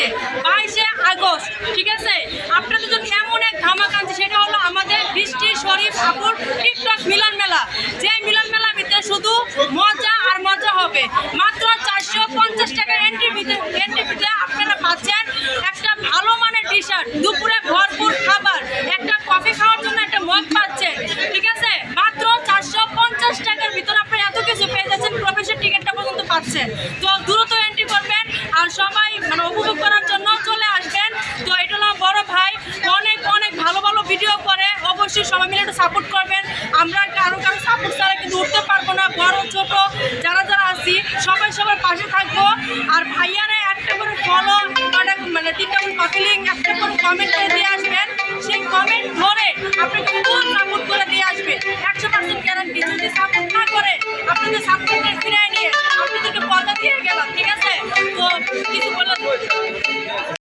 আছে 22শে আগস্ট, ঠিক আছে? আপনাদের জন্য এমন এক ধামাকা আনছে, সেটা হলো আমাদের বৃষ্টি শরীফ আপুর টিকটক মিলন মেলা। যে মিলন মেলার ভিতরে শুধু মজা আর মজা হবে। মাত্র 450 টাকার এন্ট্রি ফিতে আপনারা পাচ্ছেন একটা ভালো মানের টি শার্ট, দুপুরে ভরপুর খাবার, একটা কফি খাওয়ার জন্য একটা মগ পাচ্ছেন, ঠিক আছে? মাত্র 450 টাকার ভিতরে আপনি এত কিছু পেয়ে যাচ্ছেন, প্রবেশের টিকিটটা পর্যন্ত পাচ্ছেন। তো দ্রুত এন্ট্রি করবেন আর সবাই উপভোগ করার জন্য চলে আসবেন। তো এটা হলো বড় ভাই, অনেক অনেক ভালো ভালো ভিডিও করে, অবশ্যই সবাই মিলে একটু সাপোর্ট করবেন। আমরা কারো সাপোর্ট ছাড়া কিন্তু উঠতে পারবো না। বড় ছোট যারা যারা আছি সবাই সবার পাশে থাকবো। আর ভাইয়ারে একটা করে ফলো, 3টা করে কপি লিঙ্ক, একটা করে কমেন্ট করে দিয়ে আসবেন। সেই কমেন্ট ধরে আপনাকে ফুল সাপোর্ট করে দিয়ে আসবে, 100% গ্যারান্টি। যদি সাপোর্ট না করে আপনাদের সাপোর্টটা ফিরিয়ে নিয়ে আপনাদেরকে কথা দিয়ে গেলাম, ঠিক আছে? তো কিছু বলে